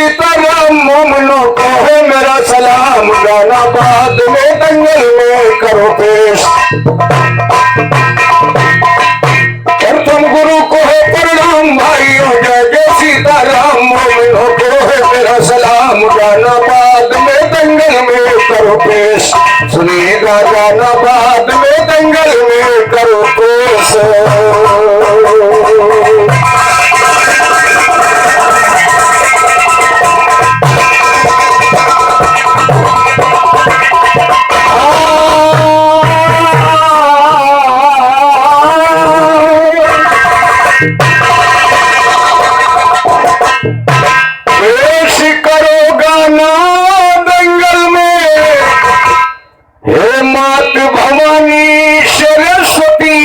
सीताराम मोमनों को है मेरा सलाम, गाना बाद में दंगल में करो पेश। प्रथम गुरु को है प्रणाम भाइयों, जय जय सीताराम मोमनों को है मेरा सलाम, गाना बाद में दंगल में करो पेश। सुनिएगा गाना बाद में दंगल में करो पेश। भवानी सरस्वती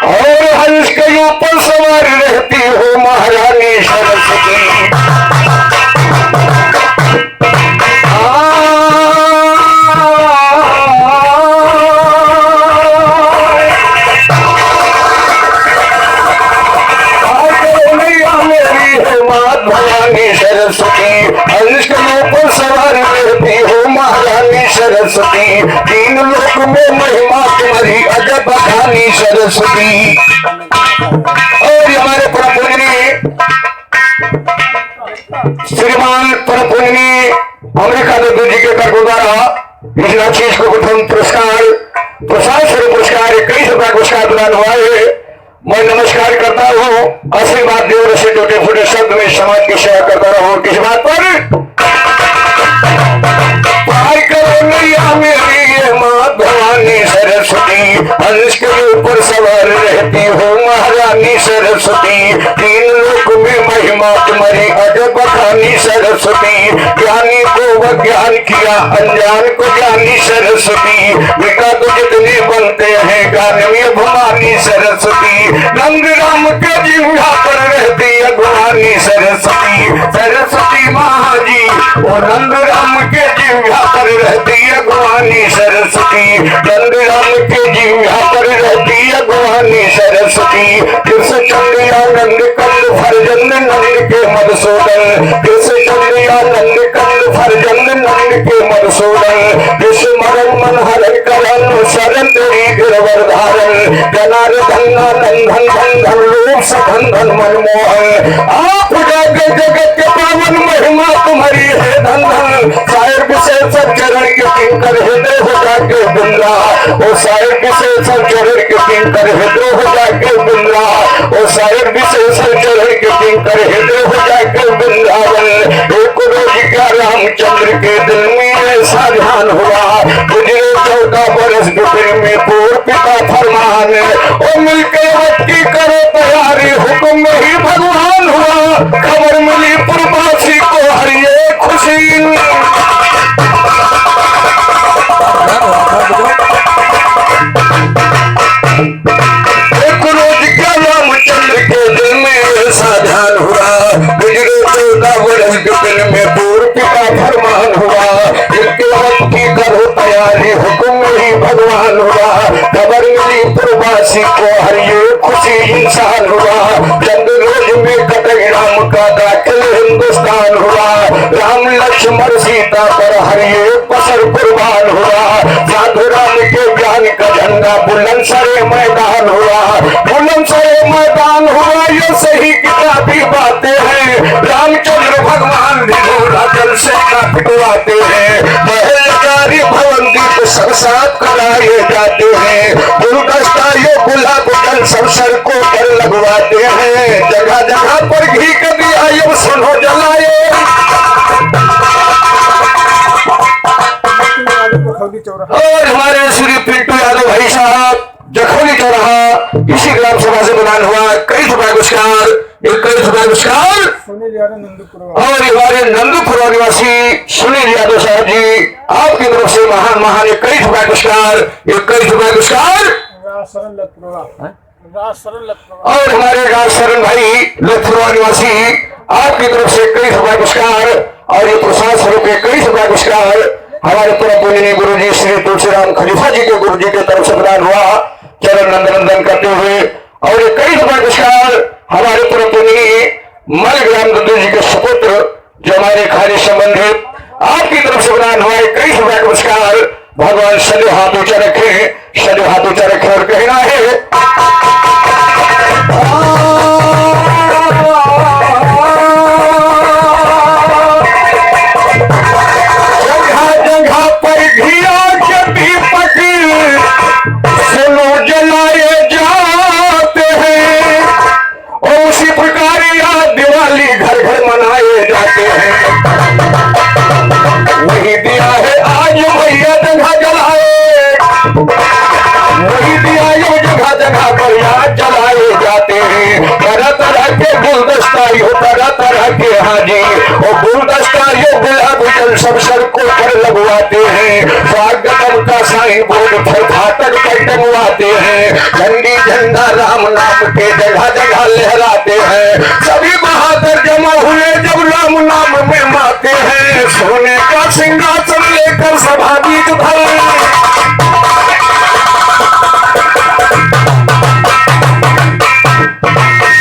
और हंस के ऊपर सवार रहती हो महारानी सरस्वती। मेरी है मात भवानी सरस्वती, हंस के ऊपर सवार रहती हो महारानी सरस्वती। तीन लोक में महिमा तुम्हारी अजब बखानी सरस्वती। और हमारे परम पूजनीय श्रीमान परम पूजनीय अमेरिका दत्त जी के कर्मों द्वारा इस राक्षस को प्रथम पुरस्कार प्रसाद स्वरूप पुरस्कार 21 रुपया पुरस्कार प्रदान हुआ है। मैं नमस्कार करता हूँ। आशीर्वाद देव रसे टूटे फूटे शब्द में समाज की सेवा करता रहूं। किस बात पर पार करो नैया मेरी ये माँ भवानी सरस्वती, हंस के ऊपर सवार रहती हो महारानी सरस्वती। तीन लोक में महिमा तुम्हारी अजब बखानी सरस्वती। ज्ञानी को ज्ञान किया, अनजान को ज्ञानी सरस्वती। बेटा तो जितने बनते हैं गान में भवानी सरस्वती। नंद राम के जिह्वा पर रहती है भवानी सरस्वती। सरस्वती माँ जी वो नंद राम के जिह्वा पर रहती है भवानी सरस्वती। नंद राम के जिह्वा पर रहती है भवानी सरस्वती। कृष्ण चंद्रिया नंद कंद फरजंद नंद के मधुसूदन। कृष्ण चंद्रिया नंद कंद फरजंद नंद के मधुसूदन। कृष्ण मरण मन हरण करन शरण तेरी गिरवर धारण। जनार्दन नंदन धन धन रूप सधन धन मनमोहन। आप जागे जगत के पावन महिमा तुम्हारी है धन धन। शायर विशेष चरण के किंकर हृदय हो जाके बिंद्रा। ओ शायर विशेष चरण के किंकर हृदय हो जाके बिंद्रा। ओ शायर विशेष चरण के किंकर हृदय हो जाके बिंद्रावन। एक रोज क्या रामचंद्र के दिल में ऐसा ध्यान हुआ। गुजरे 14 बरस गुजर में पूर्व पिता फरमान। और मिलकर वक्ती करो तैयारी, हुक्म में ही भगवान हुआ। खबर मिली पूर्ववासी को हर ये खुशी। एक रोज क्या रामचंद्र के दिल में ऐसा ध्यान हुआ। गुजरे 14 वर्ष के दिन में पूर्व पिता फरमान हुआ। इनके वक्ती करो तैयारी, हुक्म में ही भगवान हुआ। खबर मिली पूर्ववासी को हर ये खुशी इंसान हुआ। चंद रोज में कटक राम का दाखिल हिंदुस्तान हुआ। राम लक्ष्मण सीता पर हर ये पसर कुर्बान हुआ। साधु राम के ज्ञान का झंडा बुलंदशरे मैदान हुआ। बुलंदशरे मैदान हुआ। ये सही किताबी बातें हैं। रामचंद्र भगवान जल से पिटवाते हैं। महलकारी भवन दीप सब साथ कराए जाते हैं। गुलदस्ता ये गुलाब जल सब सड़कों पर लगवाते हैं। जगह जगह पर घी का दिया ये सुनो जलाए। और हमारे श्री पिंटू यादव भाई साहब जखौली चौराहा इसी ग्राम सभा से प्रदान हुआ 21 रुपया पुरस्कार 21 रुपया पुरस्कार। और हमारे नंदपुर निवासी सुनील यादव साहब जी आपकी तरफ से महान महान 21 रुपया पुरस्कार 21 रुपया पुरस्कार। और हमारे राजशरण भाई लखपुरा निवासी आपकी तरफ से 21 रुपया पुरस्कार। और ये प्रसाद स्वरूप 21 रुपया पुरस्कार हमारे परम पूजनीय गुरु जी श्री तुलसीराम खलीफा जी के गुरु जी की तरफ से प्रदान हुआ चरण नंदन करते हुए। और 21 रुपया पुरस्कार हमारे परम पूजनीय मलग्राम दत्तू जी के सुपुत्र जो हमारे खाली संबंधित आपकी तरफ से प्रदान हुआ है कई रुपया का पुरस्कार। भगवान सदैव हाथ ऊंचा रखे, सदैव हाथ ऊंचा रखे और कहना है जगह जगह पर घिया के दीपक सुनो जलाए जाते हैं और उसी प्रकार यह दिवाली घर घर मनाए जाते हैं। वही दिया है आज भैया जगह जलाए, वही दिया ये जगह जगह पर याद जलाए जाते हैं। तरह तरह के गुलदस्ता यो तरह तरह के हाजी और गुलदस्ता यो गुलाब जल सब सड़कों पर लगवाते हैं। स्वागतम का साइन बोर्ड फिर फाटक पर टंगवाते हैं। झंडी झंडा राम नाम के जगह जगह लहराते हैं। सभी बहादुर जमा हुए जब राम नाम में माते हैं। सोने का सिंहासन लेकर सभा बीच भर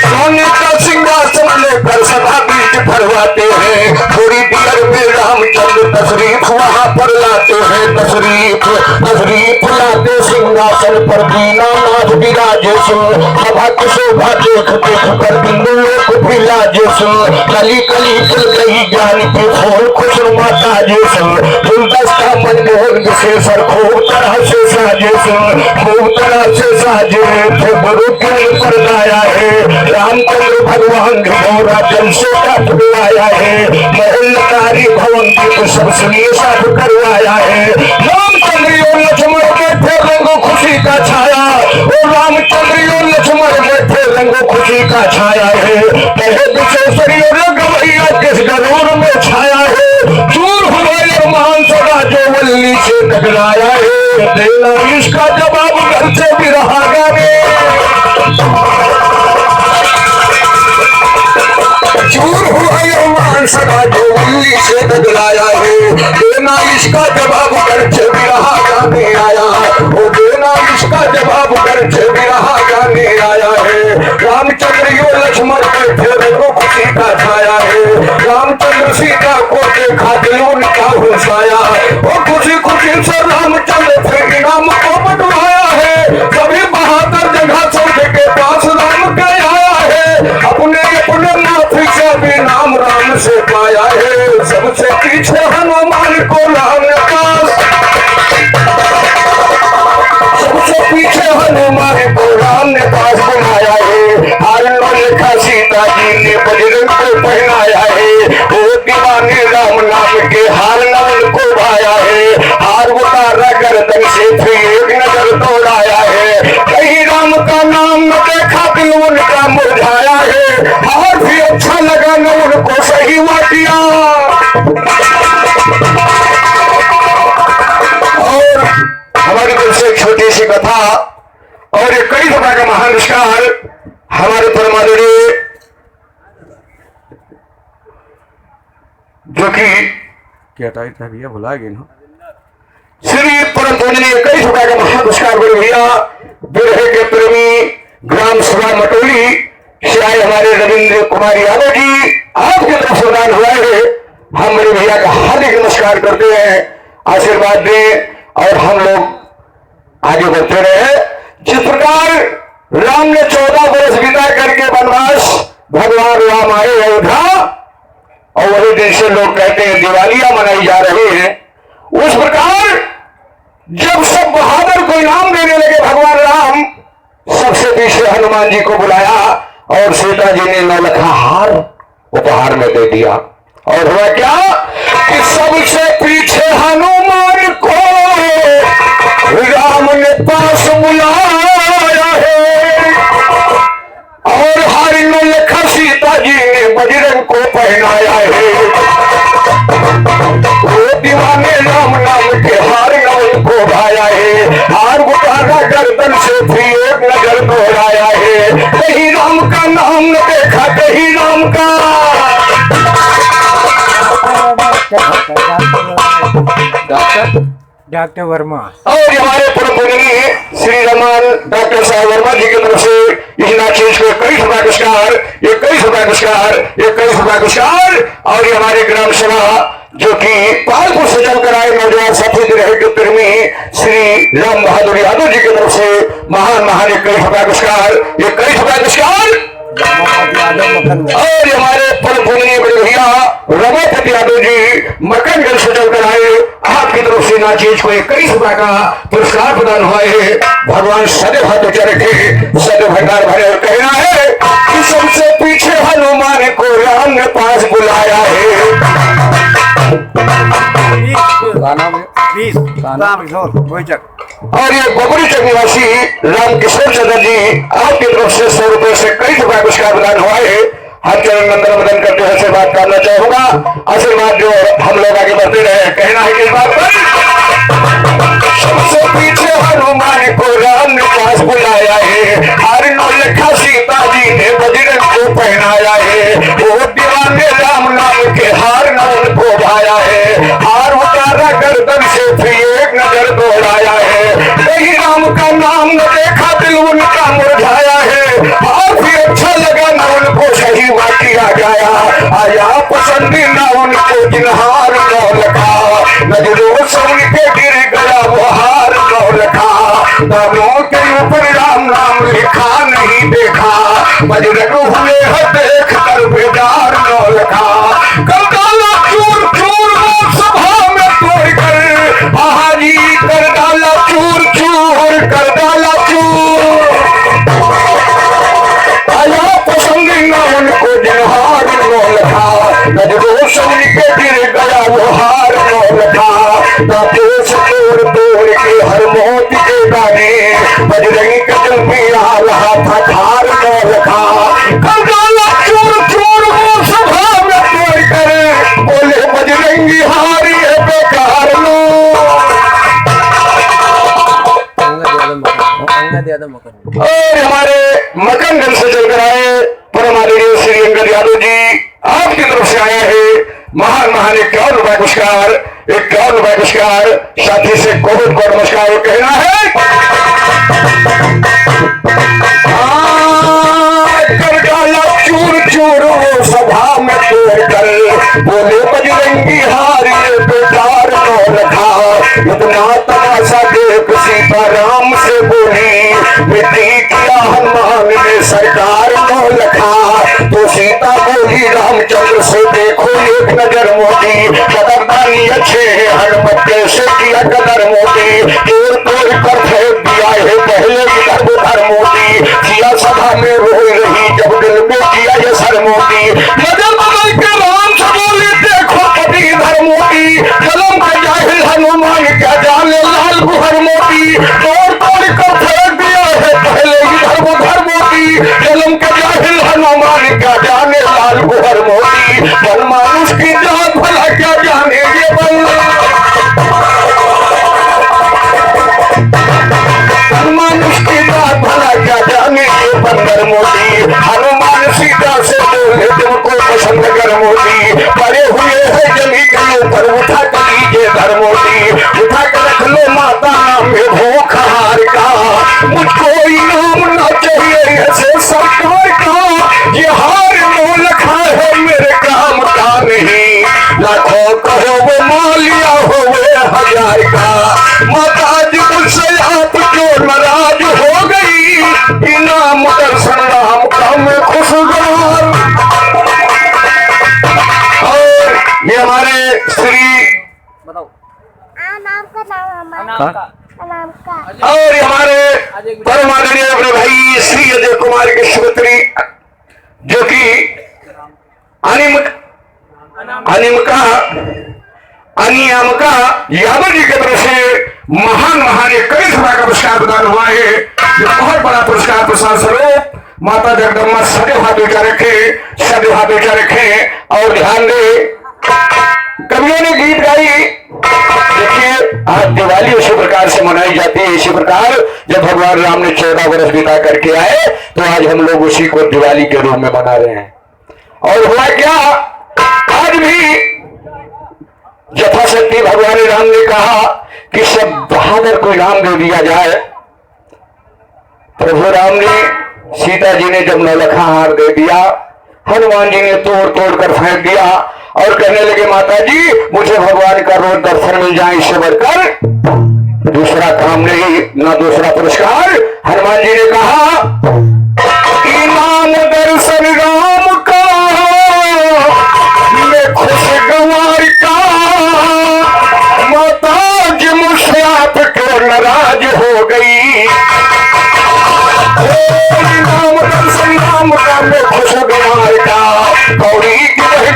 सोने का सिंहासन लेकर सभा बीच भरवाते हैं। थोड़ी देर में रामचंद्र तशरीफ वहां पर लाते हैं। तशरीफ लाते सिंहासन पर दीनानाथ विराजे सुन। सभा की शोभा देख देख कर बिंदु लोक भी लाजे सुन। कली कली खिल गई ज्ञान की फूल खुशनुमा ताजे सुन। गुलदस्ता मनमोहन विशेषर खूब तरह से साजे सुन। खूब तरह से साजे थे गुरु के पर गाया है। रामचंद्र भगवान घोरा जल से कट आया है। महलकारी भवन दीप सब सुनिए साफ करवाया है। रामचंद्र और लक्ष्मण बैठे रंगो खुशी का छाया और रामचंद्र और लक्ष्मण बैठे रंगो खुशी का छाया है। कहे विशेषरी और गवैया किस गरूर में छाया है। दूर हुआ मान सदा जो वल्ली से टकराया है। देना इसका जवाब घर से भी रहा गाने चूर हुआ मान सदा जो वल्ली से टकराया है। देना इसका जवाब घर से भी रहा गाने आया। वो देना इसका जवाब घर से भी रहा गाने आया है। रामचंद्र यो लक्ष्मण बैठे रंगो खुशी का छाया है। रामचंद्र सीता को देखा दिल उनका हुसाया और खुशी खुशी से रामचंद्र फिर इनाम को बटवाया है। सभी बहादुर जगह सौदे के पास राम के आया है। अपने अपने माफी से भी नाम राम से पाया है। सबसे पीछे हनुमान को राम ने पास, सबसे पीछे हनुमान को राम ने पास बनाया है। हार लिखा सीता जी ने बजरंग को पहनाया है। वो दीवाने राम नाम के हार नवन को भाया है। हार उतारा गर्दन से फिर एक नजर दौड़ाया है। कहीं राम का नाम न देखा दिल उनका मुरझाया है। हार भी अच्छा लगा न उनको सही वाटिया। और हमारी दिल से छोटी सी कथा और एक कई दफा का महान निष्कार हमारे परमादरणीय जो कि क्या टाइट है भैया भुला गए ना श्री परम पूजनीय कई दफा का महान पुरस्कार गुरु भैया बिरहे के प्रेमी ग्राम सभा मटोली से आए हमारे रविंद्र कुमार यादव जी आपकी तरफ से प्रदान हुआ है। हम मेरे भैया का हार्दिक नमस्कार करते हैं। आशीर्वाद दें और हम लोग आगे बढ़ते रहे। जिस प्रकार राम ने 14 वर्ष बिता करके वनवास भगवान राम आए अयोध्या और वही दिन से लोग कहते हैं दिवालियां मनाई जा रही हैं। उस प्रकार जब सब बहादुर को इनाम देने लगे भगवान राम सबसे पीछे हनुमान जी को बुलाया और सीता जी ने 9 लखा हार उपहार में दे दिया। और हुआ क्या कि सबसे पीछे हनुमान को राम ने पास बुलाया है और हार 9 लखा सीता जी ने बजरंग को पहनाया है। वो दीवाने राम नाम के हार नवन को भाया है। हार उतारा गर्दन से फिर एक नजर दोहराया है। कहीं राम का नाम न देखा कहीं राम का डॉक्टर वर्मा और हमारे पूर्व पूजनीय श्री रमान डॉक्टर साहब वर्मा जी की तरफ से इस नाचीज को 21 पुरस्कार 21 पुरस्कार 21 पुरस्कार। और ये हमारे ग्राम सभा जो कि पालपुर से चलकर आए नौजवान साथी रहे के प्रेमी श्री राम बहादुर यादव जी की तरफ से महान महान 21 पुरस्कार 21 पुरस्कार। और हमारे परम पूजनीय बड़े भैया रमापति यादव जी मकनगंज से चलकर आए आपकी तरफ से नाचीज को 21 रुपए का पुरस्कार प्रदान हुआ है। भगवान सदैव हाथ ऊंचा रखे सदैव भंडार भरे। और कहना है कि सबसे पीछे हनुमान को राम ने पास बुलाया है। और ये बबरी चक निवासी रामकिशोर चंद्र जी आपकी तरफ से 100 रुपए से 21 रुपए पुरस्कार प्रदान हुआ है। हर चरण नंदन मदन करते हुए आशीर्वाद करना चाहूंगा। आशीर्वाद जो हम लोग आगे बढ़ते रहे। कहना है कि इस बात पर सबसे पीछे हनुमान को राम ने पास बुलाया है। हर नौलखा सीता जी ने बजरंग को पहनाया है। वो दीवाने राम नाम के हार न उनको भाया है। हार उतारा गर्दन से फिर एक नजर दौड़ाया है। कहीं राम का नाम न देखा दिल उनका मुरझाया है। और फिर अच्छा लगा न उनको सही किया गया आया पसंदीदा उनको जिनहार नौलखा नजरों से उनके गिर गया वो हार नौलखा। दानों के ऊपर राम नाम लिखा नहीं देखा बजरंग हुए है देख कर बेदार नौलखा। कर डाला चूर चूर वो सभा में तोड़ कर हाजी कर डाला चूर चूर कर डाला चूर। आया पसंदीदा उनको जिनहार नौलखा नजरों से उनके गिर गया वो हार नौलखा। दांतों से तोड़ तोड़ के हर मौत के गाने बजरंग का दिल भी आ रहा था खार नौलखा। कर डाला चूर चूर वो सभा में तोड़ कर बोले बजरंगी हारी है बेकार लो। और हमारे मकनगंज से चलकर आए परम आदरणीय श्री अंगद यादव जी आपकी तरफ से आया है महान महान 51 रुपए पुरस्कार 51 रुपए पुरस्कार। साथी से कोविड को नमस्कार। और कहना है कर डाला चूर चूर वो सभा में तोड़ कर बोले बजरंगी हारी बेकार नौलखा। इतना तमाशा देख सीता राम से बोली मिट्टी किया हनुमान ने सरकार नौलखा। तो सीता बोली रामचंद्र से देखो एक नजर मोदी कदरदानी अच्छे है हनुमत से किया कदर मोदी। तोड़ तोड़ कर फेंक दिया है पहले इधर उधर मोदी। किया सभा में रो रही जब दिल में किया ये सर मोदी। नजर बदल के राम से बोली देखो पति इधर मोदी। कलम का जाहिल हनुमान क्या जाने लाल गुहर मोदी। तोड़ तोड़ कर फेंक दिया है पहले इधर उधर मोदी। कलम का जाहिल हनुमान क्या जाने लाल गुहर मोदी। बल मानुष की जात भला क्या जाने ये बल मानुष की जात भला क्या जाने ये बंदर मोदी। हनुमान सीता से बोले तुमको पसंद कर मोदी। पड़े हुए है जमी के ऊपर उठा कर लीजिए धर मोदी। उठा कर रख लो माता नाम में भूख हार का। मुझको इनाम ना चाहिए ऐसे सरकार का। ये हार नौलखा है मेरे काम का नहीं। लाखों कहो वो मालिया हो वे 1000 का। माता जी मुझसे आप जो नाराज हो गई इनाम दर्शन राम का मैं खुशगवार। और ये हमारे श्री और हमारे परम आदरणीय अपने भाई श्री अजय कुमार के श्रोत्री जो कि अनियामका यादव जी की तरफ से महान महान 21 रुपए का पुरस्कार प्रदान हुआ है। ये बहुत बड़ा पुरस्कार प्रसाद स्वरूप माता जगदम्बा सदैव हाथ ऊंचा रखे सदैव हाथ ऊंचा रखे। और ध्यान दे कवियों ने गीत गाई। देखिए आज दिवाली उसी प्रकार से मनाई जाती है। इसी प्रकार जब भगवान राम ने 14 वर्ष बिता करके आए तो आज हम लोग उसी को दिवाली के रूप में मना रहे हैं। और हुआ क्या आज भी यथाशक्ति भगवान राम ने कहा कि सब बहादुर को इनाम दे दिया जाए। प्रभु राम ने, सीता जी ने जब नौलखा हार दे दिया, हनुमान जी ने तोड़ तोड़ कर फेंक दिया और कहने लगे माता जी मुझे भगवान का रोज दर्शन मिल जाए, इससे बढ़कर दूसरा काम नहीं, ना दूसरा पुरस्कार। हनुमान जी ने कहा इनाम दर्शन राम का मैं खुशगवार का, माता जी मुझसे आप क्यों नाराज हो गई। राम दर्शन राम का मैं खुशगवार का, कौड़ी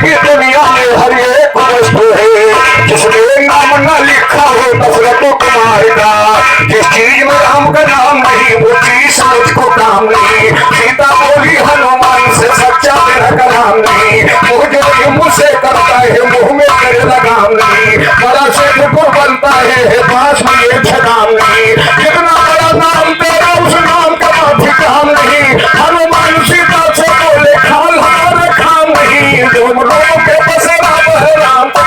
की दुनिया में हर एक वस्तु है जिसमें नाम न लिखा हो दशरथ कुमार का। जिस चीज में राम का नाम नहीं वो चीज मुझको काम नहीं। सीता बोली हनुमान से सच्चा तेरा कलाम नहीं, मुझे मुझसे करता है मुंह में तेरे लगाम नहीं। बड़ा से को बनता है पास में ये छदाम नहीं, जितना बड़ा नाम तेरा उस नाम का भी काम नहीं। हनुमान सीता से बोले खाल हमारा काम नहीं, तुम लोगों के बस राम है राम का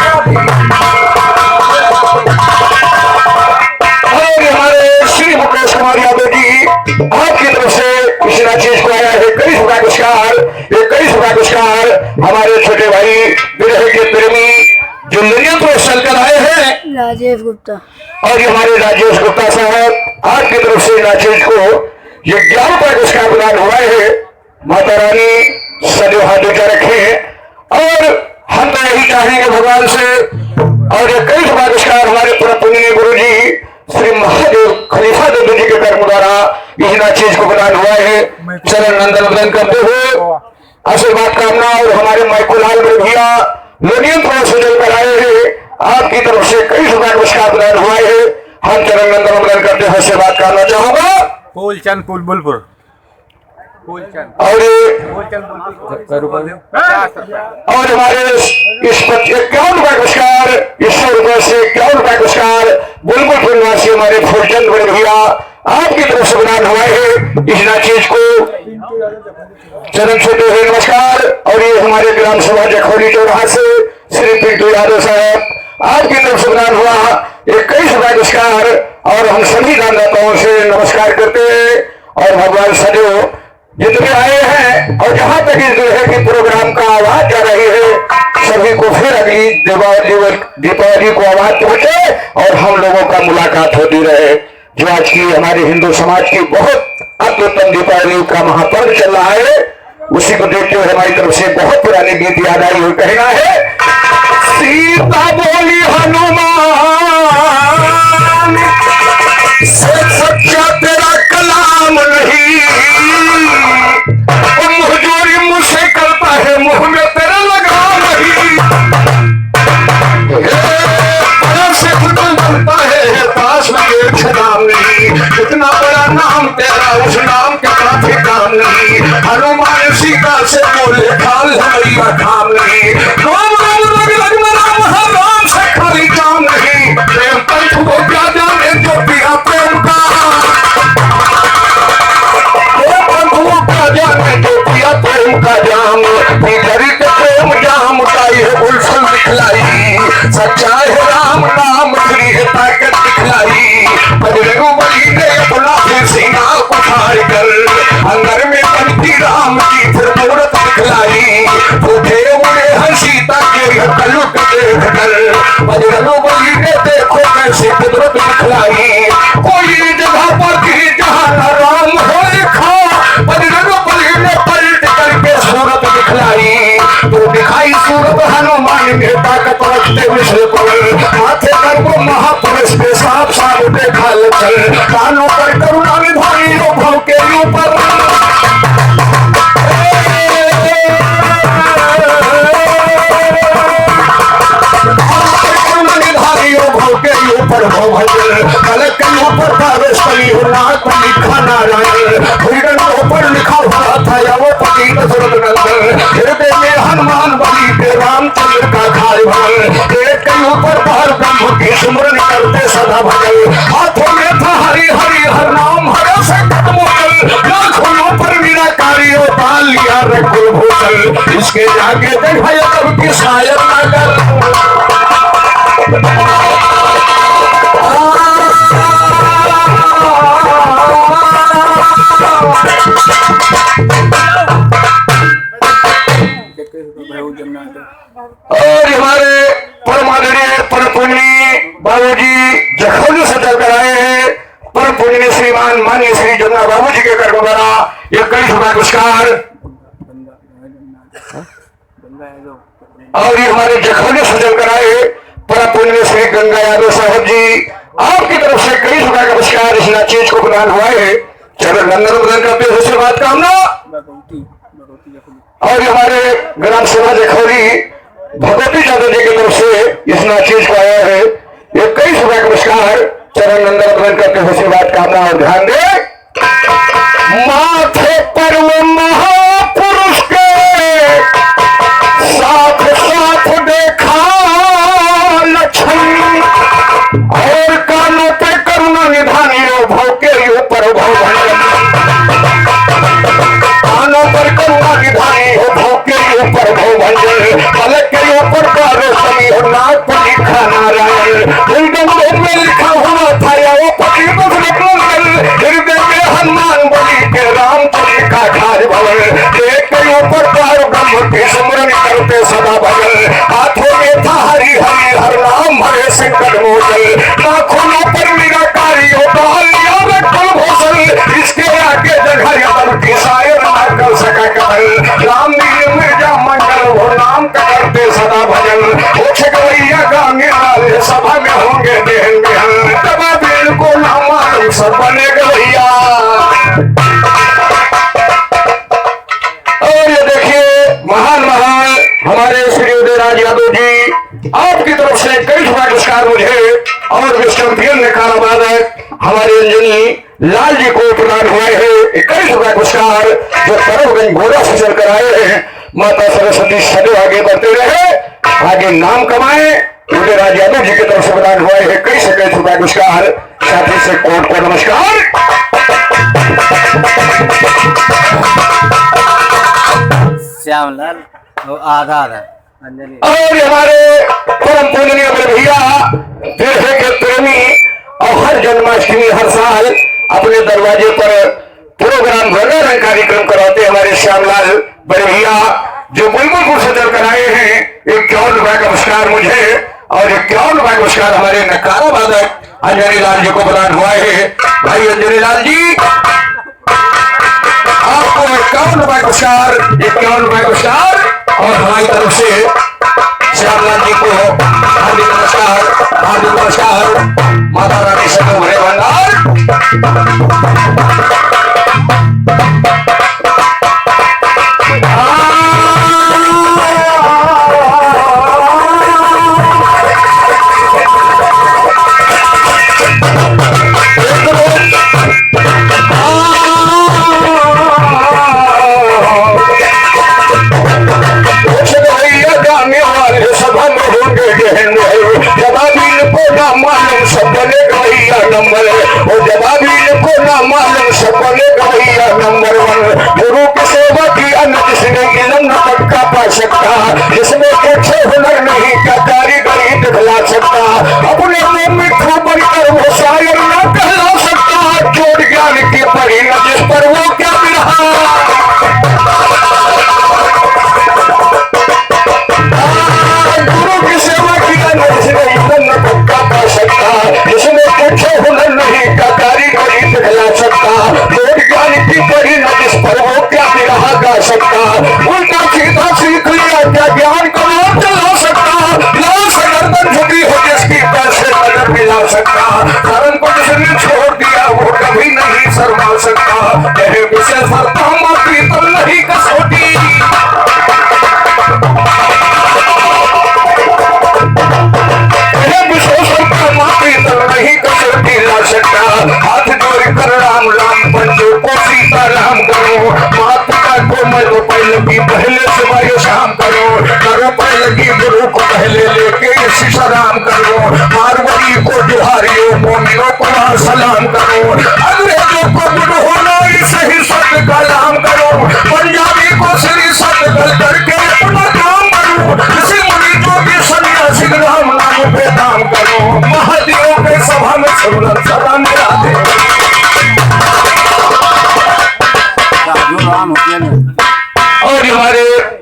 हमारे श्री मुकेश कुमार यादव जी आपकी तरफ से इस चीज को आया है 21 रुपया पुरस्कार। 21 रुपया पुरस्कार हमारे छोटे भाई विरह के प्रेमी जो मिलियन पुरस्कार कर आए हैं राजेश गुप्ता, और ये हमारे राजेश गुप्ता साहब आपकी तरफ से राजेश को ये 11 रुपया पुरस्कार प्रदान हुआ है। माता रानी सदैव हाथ ऊंचा रखे और हम तो यही चाहेंगे भगवान से। और ये 21 रुपया पुरस्कार हमारे पुण्य गुरु जी श्री महादेव खलीफा देव जी के कर्म द्वारा इस चीज को प्रदान हुआ है। चरण नंदन वंदन करते हुए आशीर्वाद कामना और हमारे माइकोलाल भैया लोनियम प्रदर्शन कर आए हैं आपकी तरफ से 21 रुपया पुरस्कार प्रदान हुआ है। हम चरण नंदन वंदन करते हुए आशीर्वाद करना चाहूंगा। फूलचंद बुलबुलपुर और हमारे इस 51 रुपया पुरस्कार 100 रुपये से 51 रुपया पुरस्कार बुलबुलपुर निवासी हमारे फूलचंद बड़े भैया आपकी तरफ से प्रदान हुआ है। इस चीज को चरण छूते हुए नमस्कार। और ये हमारे ग्राम सभा जखौली चौराहा से श्री पिंटू यादव साहब आपकी तरफ से प्रदान हुआ 21 रुपया पुरस्कार। और हम सभी दानदाताओं से नमस्कार करते हैं और भगवान सदैव जितने आए हैं और जहां तक इस दुल्हे के प्रोग्राम का आवाज जा रही है सभी को फिर अगली दीपावली को आवाज पहुंचे और हम लोगों का मुलाकात होती रहे। जो आज की हमारे हिंदू समाज की बहुत अत्युत्तम दीपावली का महापर्व चल रहा है, उसी को देखते हुए हमारी तरफ से बहुत पुरानी गीत याद आई हुई कहना है सीता बोली हनुमान से सच्चा तेरा कलाम नहीं, मुहजूरी मुझसे करता है मुंह में तेरा लगाम नहीं। बड़ा से बनता है पास में ये छदाम नहीं, इतना बड़ा नाम तेरा उस नाम के काफी काम नहीं। हनुमान सीता से बोले खाल भैया काम नहीं, राम राम रग रग में राम है राम से खाली काम नहीं। प्रेम पंथ को क्या जाने जो पिया प्रेम का, प्रेम का जाम के प्रेम जाम का ये उल्फल दिखलाई, सच्चा है राम नाम श्री है ताकत दिखलाई। बजरंग बली ने अपना फिर सीना उठार कर अंदर में बनती राम की फिर मूरत दिखलाई। उठे उड़े हर सीता के कलुक देख कर बजरंग बली ने देखो कैसे कुदरत दिखलाई। कोई जगह पर थी जहाँ राम हो लिखा, बजरंग बली ने पलट करके सूरत दिखलाई। तो दिखाई सूरत हनुमान के ताकत रखते विश्व पर, माथे पर वो महापुरुष के साफ साफ देखा लचल, कानों पर करुणा निधानी भव के ऊपर। ऊपर कलक के ऊपर प्रवेश करी हो नाथ पर लिखा नारायण, भूगन के ऊपर लिखा हुआ था या वो पति दशरथ नंदन। हृदय में हनुमान बली पे रामचंद्र का खाल भर, पेट के ऊपर बाहर ब्रह्म की सुमरन करते सदा भजन। हाथों में था हरि हरि हर नाम हर से खत्म लाखों पर मीरा कार्यो पाल लिया रघुल भूषण। इसके आगे देखा तब की शायद नगर और हमारे परम आदरणीय परम पुण्य बाबूजी जखौली से चलकर आए हैं। परम पुण्य श्रीमान मान्य श्री जमुना बाबूजी के कर्म द्वारा ये 21 रुपया पुरस्कार। और ये हमारे जखौली से चलकर आए परम पुण्य श्री गंगा यादव साहब जी, आपकी तरफ से 21 रुपया का पुरस्कार इस नाचीज को प्रदान हुआ है। चलो लंदन प्रदान करते हुए बात कामना। और हमारे ग्राम सभा जखौली भगवती यादव जी की तरफ से इस नाचीज को आया है ये 21 रुपया का पुरस्कार। चरण नंदन प्रदान करते हुए बात कामना। और ध्यान दे माथे पर वो महापुरुष के साथ साथ देखा लक्ष्मण और कानों पे करुणा निधानी भव के ऊपर भव कानों पर करुणा निधानी हो भव के ऊपर भव भंजन पलक के ऊपर पारो सभी हो नाक पर लिखा नारायण हृदय में लिखा हुआ था या वो पति हृदय में हनुमान बलि के रामचंद्र का ठार भवन एक के ऊपर पारो ब्रह्म के स्मरण करते सदा भजन हाथों में था हरि हरि हर नाम हरे संकट मोचन नाखूनों पर निराकारी हो भूषण इसके आगे जगह की शायर ना कर सका कमल राम नील मिर्जा मंडल हो नाम का करते सदा भजन उठ गवैया गाने वाले सभा में होंगे देहन बिहन दबा दिल को ना मालूम सब बने गवैया। और ये देखिए महान महान हमारे श्री उदयराज यादव जी आपकी तरफ से 21 रुपया पुरस्कार मुझे और विश्व चैंपियन ने काराबाद है हमारे अंजनी लाल जी को प्रदान हुए हैं 21 रुपया पुरस्कार जो तरफगंज घोड़ा से चलकर आए हैं। माता सरस्वती सदैव आगे बढ़ते रहे आगे नाम कमाए। उदयराज यादव जी की तरफ से प्रदान हुए हैं 21 रुपया पुरस्कार। साथी से कोर्ट को नमस्कार। श्यामलाल आधा आधा और हमारे परम पूजनीय भैया देश के प्रेमी और हर जन्माष्टमी हर साल अपने दरवाजे पर प्रोग्राम रंगारंग कार्यक्रम कराते हमारे श्यामलाल बड़े भैया जो बुलबुलपुर से चलकर आए हैं 51 रुपया का पुरस्कार मुझे और 51 रुपया का पुरस्कार हमारे नकारा वादक अंजनी लाल जी को प्रदान हुआ है। भाई अंजनी लाल जी आपको 51 रुपया का पुरस्कार 51 रुपया का पुरस्कार और हमारी तरफ से श्यामलाल जी को हार्दिक नमस्कार हार्दिक नमस्कार। माता रानी सदा भरे भंडार। मालूम सपने गवैया नंबर वो जवाबी को ना मालूम सपने गवैया नंबर 1 गुरु की सेवा की अन्न जिसने इल्म न पक्का पा सकता जिसमें कुछ हुनर नहीं का कारीगरी दिखला सकता अपने मुंह में खूब कर वो शायर न कहला सकता चोट ज्ञान की परी न जिस पर वो क्या बिरहा गुरु की सेवा की अन्न जिसने इल्म न पक्का पा सकता जिसमें कुछ हुनर नहीं का कारीगरी दिखला सकता चोट ज्ञान की परी न जिस पर वो क्या बिरहा गा सकता उल्टा सीधा सीख लिया क्या ज्ञान को न चला सकता लाश गर्दन झुकी हो जिसकी पैसे नजर मिला सकता कारण को जिसने छोड़ दिया वो कभी नहीं शर्मा सकता कहे विषय सरता प्रीतम नहीं का सोच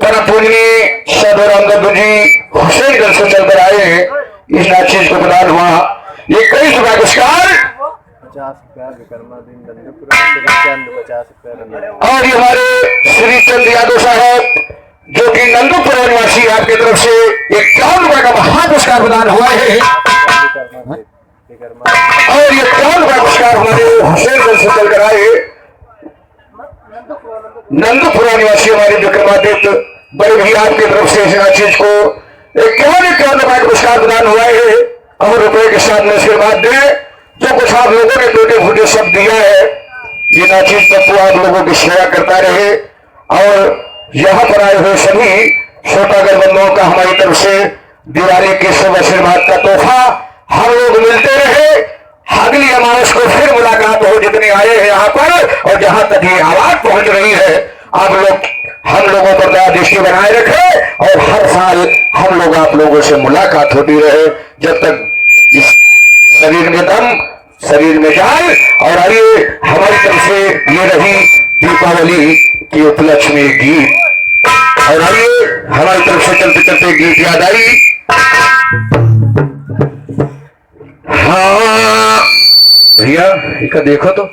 परम पूजनीय साधु रामदेव जी हुसैनगंज से चलकर आए हैं। इस नाचीज को प्रदान हुआ ये कई सुबह पुरस्कार 50 रुपया विक्रमादित्य नंदपुर श्रीचंद 50 रुपया और ये हमारे श्री चंद यादव साहब जो कि नंदपुर निवासी आपकी तरफ से 51 रुपए का महापुरस्कार प्रदान हुआ है और ये 51 रुपए पुरस्कार हमारे हुसैनगंज से चलकर आए नंदपुरा निवासी हमारे विक्रमादित्य बड़े भैया आपकी तरफ से इस चीज को 51 रुपए का पुरस्कार प्रदान हुआ है और रुपए के साथ में इसके बाद में जो कुछ आप लोगों ने टूटे फूटे सब दिया है ये नाचीज पप्पू आप लोगों की सेवा करता रहे और यहाँ पर आए हुए सभी श्रोतागण बंधुओं का हमारी तरफ से दिवाली के शुभ आशीर्वाद का तोहफा हम लोग मिलते रहे। अगली अमावस को फिर मुलाकात हो जितने आए हैं यहाँ पर और जहां तक ये आवाज पहुंच रही है आप लोग हम लोगों पर दया दृष्टि बनाए रखे और हर साल हम लोग आप लोगों से मुलाकात होती रहे जब तक इस शरीर में दम शरीर में जान। और आइए हमारी तरफ से ये रही दीपावली की उपलक्ष्य में गीत और आइए हमारी तरफ से चलते चलते गीत याद आई। हाँ भैया इसका देखो तो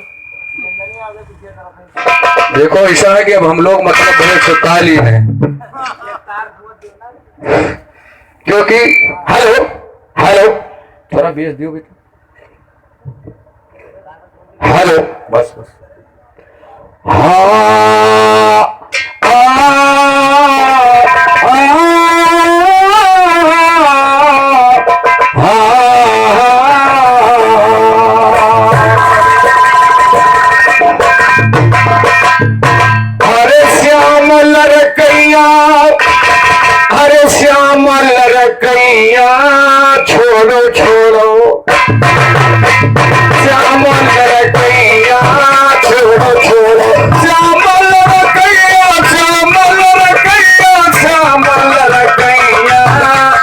देखो ऐसा है कि अब हम लोग मतलब बड़े सुतालीन हैं क्योंकि हेलो हेलो थोड़ा बेच दियो बेटा हेलो बस बस हाँ लड़कैया छोड़ो छोड़ो श्याम लड़कैया छोड़ो छोड़ो श्याम लड़कैया श्याम लड़कैया श्याम लड़कैया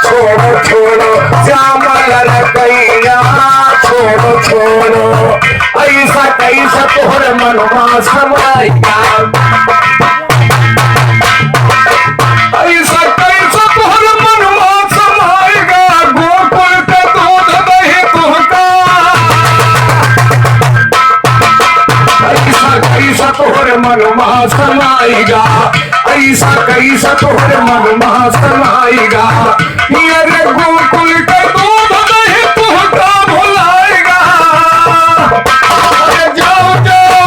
छोड़ो छोड़ो श्याम लड़कैया छोड़ो छोड़ो ऐसा कैसा तोहर मनवा समाइया ऐसा कैसा तोहर मनवा समाएगा गोकुल का दूध दही तुहका ऐसा कैसा तोहर मनवा समाएगा ऐसा कैसा तोहर मनवा समाएगा ये रे गोकुल का दूध दही तुहका भुलाएगा। अरे जाओ जाओ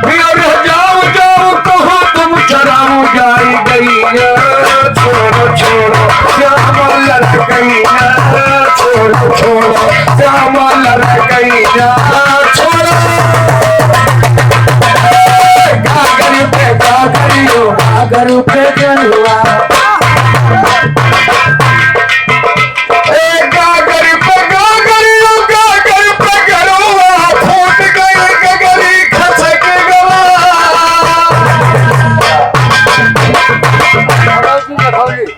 अरे जाओ जाओ कहो तुम चराओ जाई गैया छोड़ो छोड़ो श्याम लड़कैया छोड़ो छोड़ो श्याम लड़कैया छोड़ो गागर पे गरुआ गागर पे गरुआ फूट गई गगरी खसक गवा।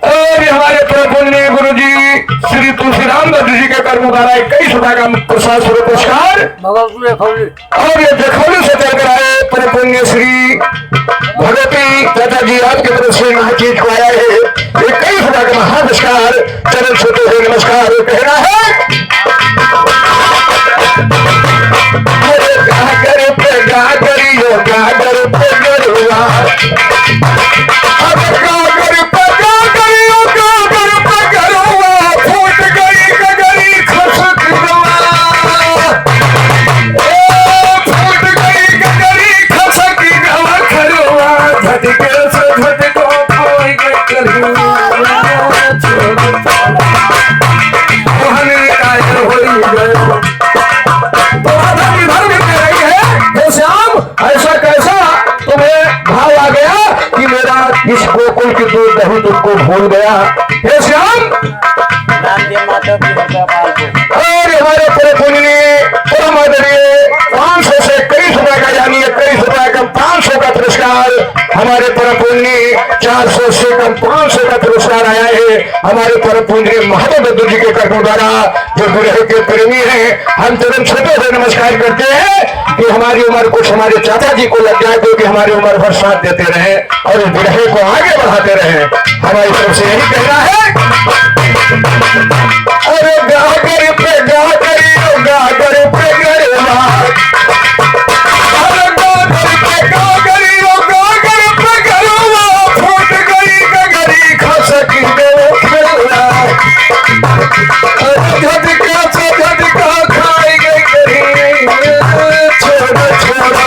और हमारे प्रभुने गुरु जी श्री तुलसी रामदास जी के कर्म द्वारा 21 रुपए का प्रसाद स्वरूप पुरस्कार और ये जखौली से चलकर आए प्रभुन्य श्री भगवती चाचा जी आपकी तरफ से महाचीज को आया है 21 रुपए का महापुरस्कार चरण छूते हुए नमस्कार कहना है। गागर पे गागरियो गागर पे गरुआ गागर पे गागरियो गागर पे गरुआ फूट गई गगरी खसक गवा फूट गई गगरी खसक गवा खरुआ झटके से झटको कोई गरुआ कायर होई गए ऐसा कैसा तुम्हें भाव आ गया कि मेरा इस गोकुल की दूध दही तुमको भूल गया हे श्याम। और हमारे पूरे पुण्य परम आदरणीय 500 से 21 रुपए का यानी 21 रुपए का 500 500 का पुरस्कार हमारे परम पूज्य 400 से कम 500 का पुरस्कार आया है हमारे परम पूज्य महात्मा बुद्ध जी के कर्मों द्वारा, जो गुरु के प्रेमी हैं। हम तुरंत छोटे से नमस्कार करते हैं कि हमारी उम्र कुछ हमारे चाचा जी को लग जाए, क्योंकि हमारी उम्र भर साथ देते रहे और इस बुढ़े को आगे बढ़ाते रहे। हमारी तरफ से यही कहना है। अरे गागर पे गागरी गागर पे गरवा, अरे गागर पे गागरी गागर पे गरवा, फूट गई गगरी खसकी दो खेलवा, अरे झटका से झटका खाई गई गरी छोड़ा छोड़ा,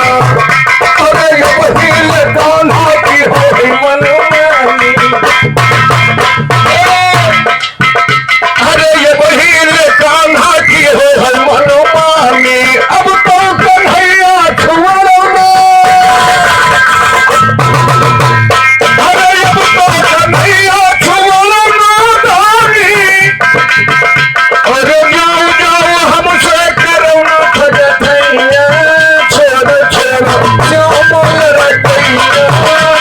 अरे ये बहिल कान्हा की होगी मनमानी, अरे ये बहिल कान्हा की हो मनमानी, अब तो कन्हैया छुड़ो ना, अरे अब तो कन्हैया छुड़ो ना दानी, अरे जाओ जाओ हमसे करो ना ठगैया, छोड़ो छोड़ो जाओ मोल रखैया,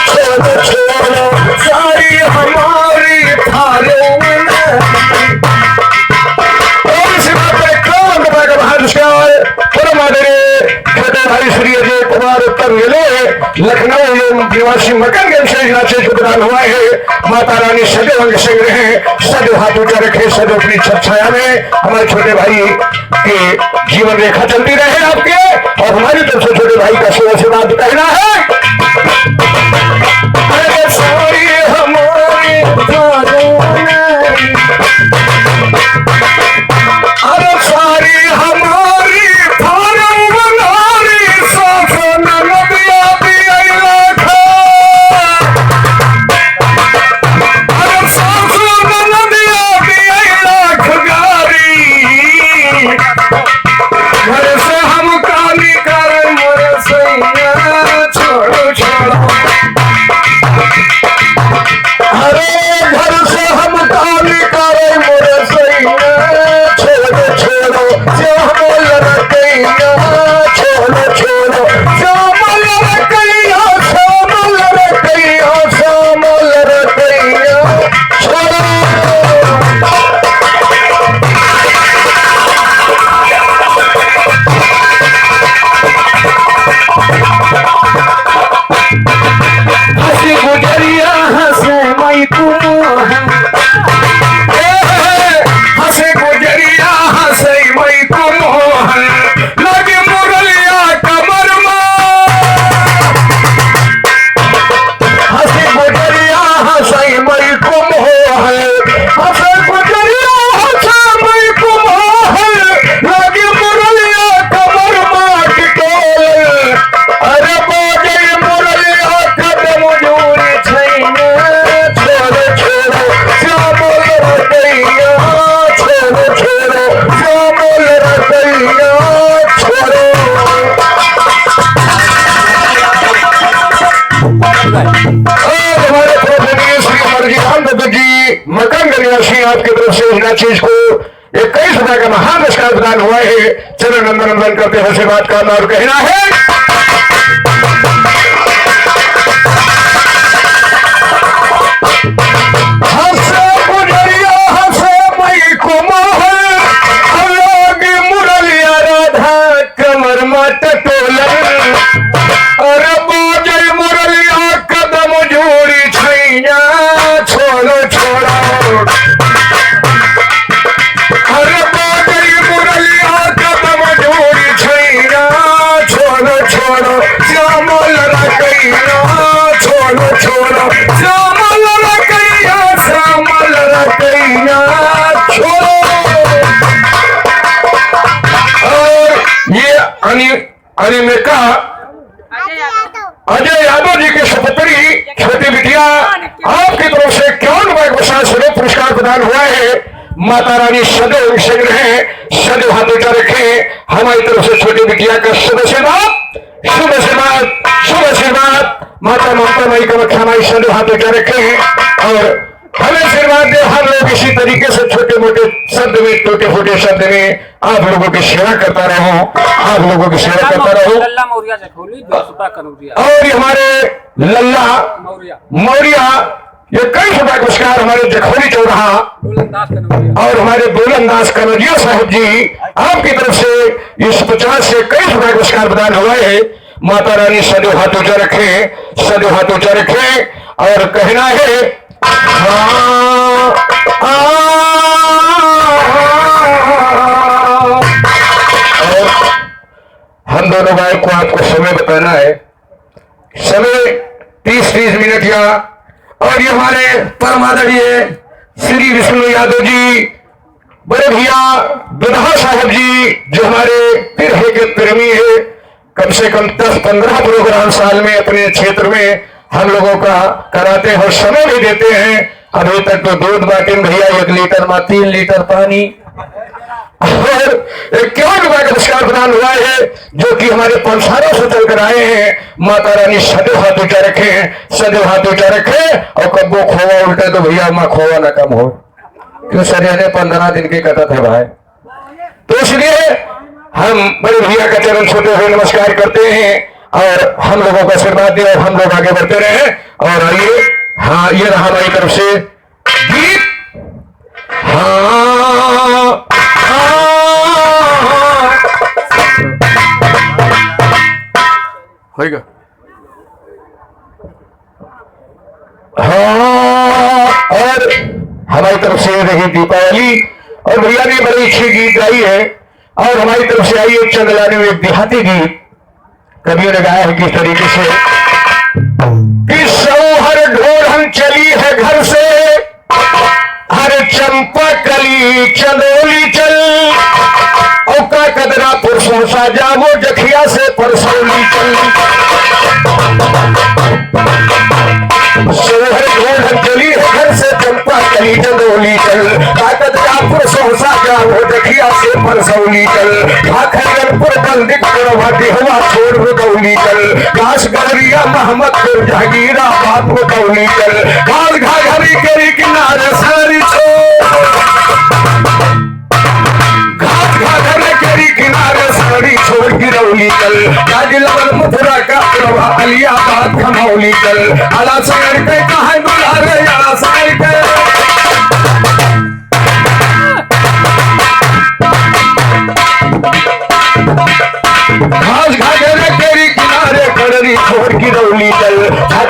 छोड़ो छोड़ो सारी हमारी थारे लखनऊ निवासी मकनगंज से नाचे प्रदान हुआ है। माता रानी सदैव अंग संग रहे, सदैव हाथ ऊंचा रखे, सदैव अपनी छत छाया में हमारे छोटे भाई के जीवन रेखा चलती रहे आपके, और हमारी तरफ से छोटे भाई का सेवा से बात कहना है। अरे सारी हमारी अरे सारी हमारी आपकी तरफ से इस चीज को 21,000 का महान पुरस्कार प्रदान हुआ है। चलो नंदन नंदन करते हैं, बात करना और कहना है। हंसे गुजरिया हंसे मई को मोहन, अलग मुरलिया राधा कमर मत टोलन, अरे बाजल मुरलिया कदम जोड़ी छैया छोड़ो छोड़ो, अरे बाजल मुरलिया कदम जोड़ी छैया छोड़ो छोड़ो, श्यामल रकैया छोड़ो छोड़ो, श्यामल रकैया श्यामल रकैया छोड़ो। और ये अनिमिका अजय यादव जी की सपुत्री छोटी बिटिया आपकी तरफ से 51 स्वरूप पुरस्कार प्रदान हुआ है। माता रानी सदैव संग रहे, सदैव हाथ ऊंचा रखे, हमारी तरफ से छोटी बिटिया का शुभ आशीर्वाद शुभ आशीर्वाद शुभ आशीर्वाद। माता ममता मई का रक्षा हमारी सदैव हाथ ऊंचा रखे, और हमें आशीर्वाद दे। हम लोग इसी तरीके से छोटे मोटे शब्द में, टूटे फूटे शब्द में आप लोगों की सेवा करता रहूं, आप लोगों की सेवा करता रहूं। लल्ला मौर्या जखौली बेसुरा कनौजिया और ये हमारे लल्ला मौर्या मौर्या ये कई सभा पुरस्कार हमारे जखौली चौराहा गोलंदाज कनौजिया और हमारे गोलंदाज कनौजिया साहब जी आपकी तरफ से इस 50 से कई सभा पुरस्कार प्रदान हुआ है। माता रानी सदैव हाथ ऊंचा रखे, सदैव हाथ ऊंचा रखे। और कहना है हाँ, और हम दोनों गायक को आपको समय बताना है। समय 30-30 मिनट या। और ये हमारे परम आदरणीय श्री विष्णु यादव जी, बड़े भैया दुल्हा साहब जी जो हमारे पिरहे के प्रेमी है, कम से कम 10-15 प्रोग्राम साल में अपने क्षेत्र में हम लोगों का कराते हैं और समय भी देते हैं। अभी तक तो दूध बाटे भैया 1 लीटर में 3 लीटर पानी और 51 रुपए का पुरस्कार प्रदान हुआ है जो कि हमारे 5 सालों से चल कर आए हैं। माता रानी सदैव हाथ ऊंचा रखे, सदैव हाथ ऊंचा रखे। और कब्बो खोवा उल्टा तो भैया माँ खोवा ना कम हो, क्यों सर 15 दिन की कथा है भाई। तो इसलिए हम बड़े भैया का चरण छूते हुए नमस्कार करते हैं और हम लोगों का आशीर्वाद दें और हम लोग आगे बढ़ते रहे। और आइए, हाँ ये रहा हमारी तरफ से गीत। हाँ होएगा। हाँ, और हमारी तरफ से रही दीपावली और भैया ने बड़ी अच्छी गीत गाई है। और हमारी तरफ से आई एक चंदलानी में एक देहाती गीत कवियों ने गाया है किस तरीके से कि सौहर ढोढ़न चली है घर से, हर चंपा कली चंदोली चल, औका कदरा पुरुषों सा जावो जखिया से परसौली चल। सोहर ढोढ़न चली है घर से, चंपा कली चंदोली चल, कदरा पुरुषों सा जावो जखिया से परसौली चल। खाखरपुर बंदिक पुरवाटी हुआ छोड़ रुदौली चल, घास गलरिया मोहम्मदपुर जहांगीरा बात रुदौली चल। घाल घाघरी केरी किनारे सारी छोड़, घाट घाघरे केरी किनारे सारी छोड़ गिरौली चल। गाजियाबाद मथुरा का प्रभा अलियाबाद खमौली चल। आला शहर के कहा दुलारे आला शहर के, घास घाघरे केरी किनारे कड़री छोड़ गिरौली चल।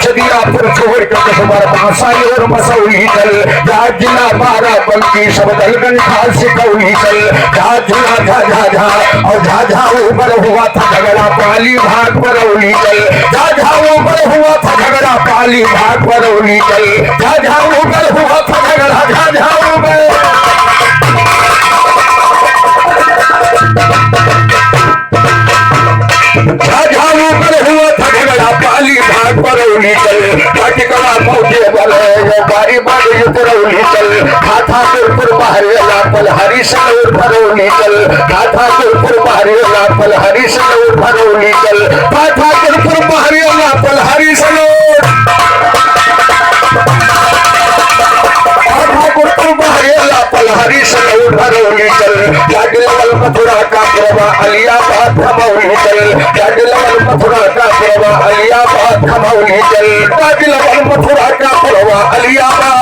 छदियापुर छोड़ के कसबर बासाई और मसौली चल। जाट जिला बाराबंकी सब दलगन खाल सिकौली चल। जाट झूला झा झा झा और झा झा ऊपर हुआ था झगड़ा पाली भाग बरौली चल। झा झा ऊपर हुआ था झगड़ा पाली भाग बरौली चल। झा झा ऊपर हुआ था झगड़ा, झा झा ऊपर झाझाऊ पर हुआ था झगड़ा पाली भाग बरौली चल। पाटिकला मौजे वाले बारी बारी उतरौली चल। खाथा पुर बाहरी लापल हरी सनौर भरौली चल। खाथा पुर बाहरी लापल हरी सनौर भरौली चल। खाथा पुर बाहरी लापल हरी सनौर, हरी सनौर भरौली चल। जागलवल मथुरा का प्रभा अलियाबाद खमौली चल। जागलवल मथुरा का प्रभा अलियाबाद खमौली चल। जागलवल मथुरा का प्रभा अलियाबाद।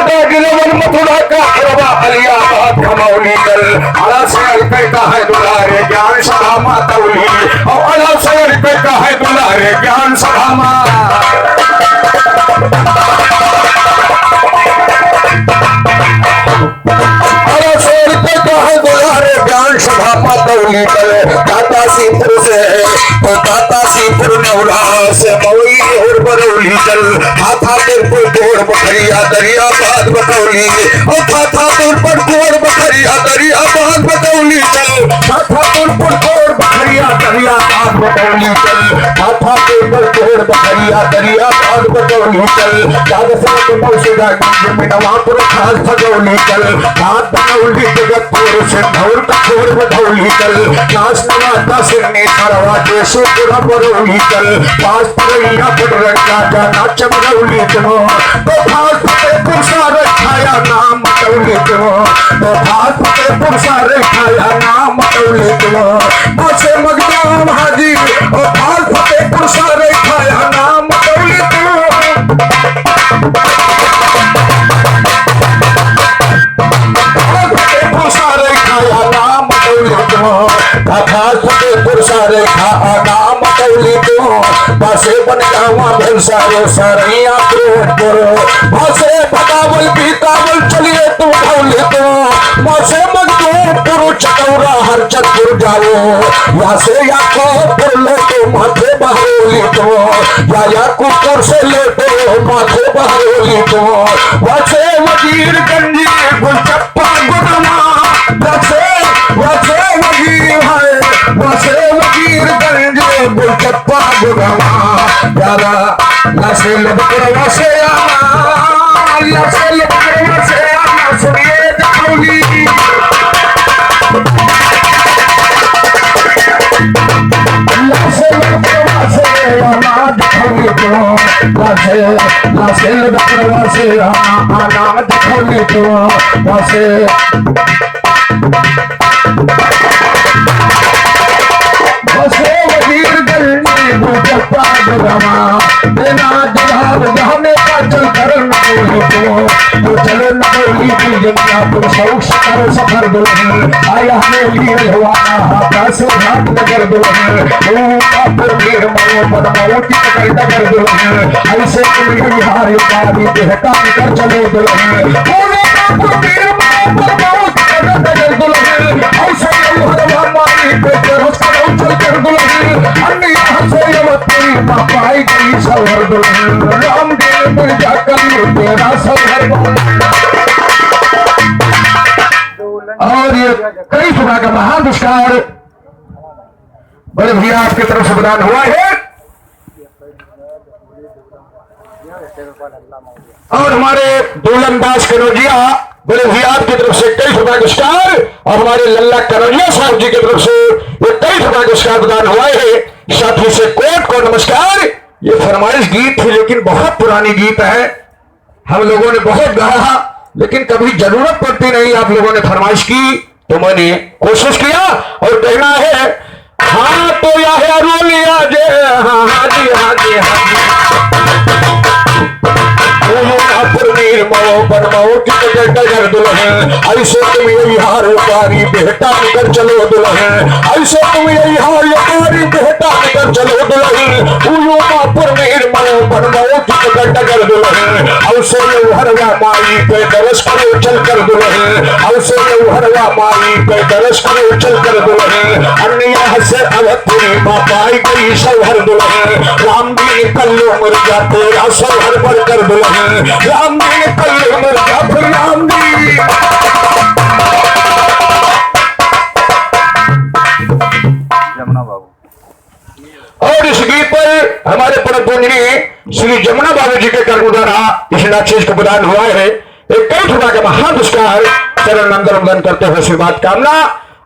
जागलवल मथुरा का प्रभा अलियाबाद खमौली चल। आला शहर कहता है दुलारे ज्ञान सभा मातौली, और आला शहर कहता है दुलारे ज्ञान सभा मातौली चल। दाता सीपुर से तो दाता सीपुर नौला से मौली और बरौली चल। हाथापुर गोड़ बखरिया दरियाबाद बतौली, और हाथापुर पर गोड़ बखरिया दरियाबाद बतौली चल। हाथापुर पर गोड़ बखरिया दरियाबाद बतौली चल। हाथापुर जंगल तोड़ बखरिया दरिया बाग बटोली चल जाग से मौसदा में नवापुर खास भगोली चल हाथ बनौली जगतपुर से धौर कठोर बधौली चल नाच नवाता सिरने सरवा जैसे पूरा बरौली चल पास परैया पटरंगा का नाच बरौली चलो तो भाग फतेहपुर सारे खाया नाम बटौली चलो तो भाग फतेहपुर सारे खाया नाम बटौली चलो बसे मगदाम हाजी और भाग फतेहपुर सारे खाया नाम बटौली चलो सारे खाया नाम बटौली चलो भाग फतेहपुर सारे खाया नाम बटौली चलो बसे बनगावा भेलसारो सरैया फिरोजपुर बसे भगावल बीकावल चलिए तुम ढौली तो बसे मगदूमपुर चकौरा हरचंदपुर जाओ यहाँ से याकूबपुर ले तो माथे बहरोली तो या याकूबपुर से ले तो माथे बहरोली तो बसे वजीरगंज गुलचप्पा गुदमा बसे वजीर है बसे वजीरगंज गुलचप्पा गुदमा यारा नसेल बकरवा से आना नसेल बकरवा से आना सुनिए ढौली नसेल बकरवा से आना ढौली तो नसेल बकरवा से आना ढौली तो बसे बसे वजीरगंज गुलचप्पा गुदमा बिना जवाब दहने का चल कर तो चलो नगरी की जमिया तुम शौक करो सफर दुल्हन आया हमें लील हुआना हाथा से घाट नगर दुल्हन पर मीर मो पद मौती कर नगर दुल्हन ऐसे तुम हारे पारी बेहता कर चलो दुल्हन पर मीर मो पद मौती कर नगर दुल्हन ऐसे हरवा मारी पे रोज करो चल कर दुल्हन अन्य हंसे यवती पापाई गई सवर दुल्हन राम देव मिर्जा कल तेरा सवर और ये कई सुना का महान पुरस्कार बड़े भैया आपकी तरफ से प्रदान हुआ है और हमारे दुल्हन दास कनौजिया बड़े भैया आपकी तरफ से 21 रुपए पुरस्कार और हमारे लल्ला कनौजिया साहब जी की तरफ से ये 23 रुपए पुरस्कार प्रदान हुआ है। साथ ही से कोर्ट को नमस्कार। ये फरमाइश गीत थी लेकिन बहुत पुरानी गीत है, हम लोगों ने बहुत गाया लेकिन कभी जरूरत पड़ती नहीं, आप लोगों ने फरमाइश की तो मैंने कोशिश किया और कहना है हाँ तो या है रोलिया जे हाँ हाँ जी हाँ जी हाँ जी डगर दुल्हन ऐसे तुम यही हार पारी बेहटा कर चलो दुल्हन ऐसे तुम यही हार पारी बेहटा कर चलो दुल्हन मापुर निर्मल बनवाओ डगर दुल्हन ऐसे हरवा माई पे दरस करो चल कर दुल्हन ऐसे हरवा माई पे दरस करो चल कर दुल्हन अन्य से अवधपुरी पापाई गई सौहर दुल्हन राम जी कल्लो मुर्जा तेरा सौहर पर कर दुल्हन राम जी कल्लो मुर्जा फिर राम जी जमुना बाबू। और इस गीत पर हमारे परम पूजनीय श्री जमुना बाबू जी के कर्म द्वारा इस नाचेज को प्रदान हुआ है। एक कई रुपया का महान पुरस्कार चरण नंदन वंदन करते हुए आशीर्वाद कामना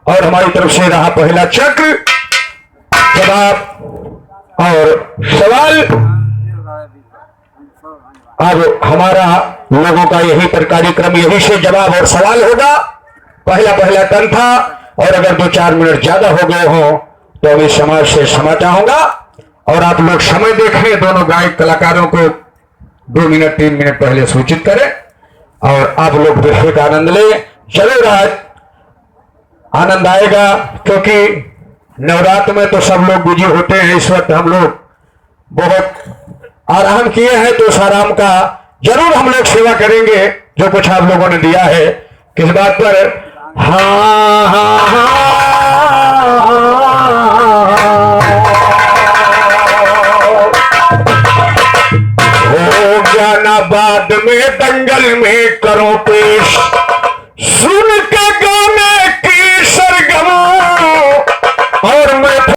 और हमारी तरफ से रहा पहला चक्र जवाब और सवाल। अब हमारा लोगों का यही पर कार्यक्रम यही से जवाब और सवाल होगा। पहला टर्न था और अगर 2-4 मिनट ज्यादा हो गए हो तो अभी समाज से क्षमा चाहूंगा और आप लोग समय देखें, दोनों गायक कलाकारों को 2 मिनट 3 मिनट पहले सूचित करें और आप लोग देखने का आनंद लें। जरूर आज आनंद आएगा क्योंकि नवरात्र में तो सब लोग बिजी होते हैं, इस वक्त हम लोग बहुत आराम किए हैं तो उस आराम का जरूर हम लोग सेवा करेंगे जो कुछ आप लोगों ने दिया है। किस बात पर हाँ हाँ हो ज्ञानाबाद में दंगल में करो पेश सुन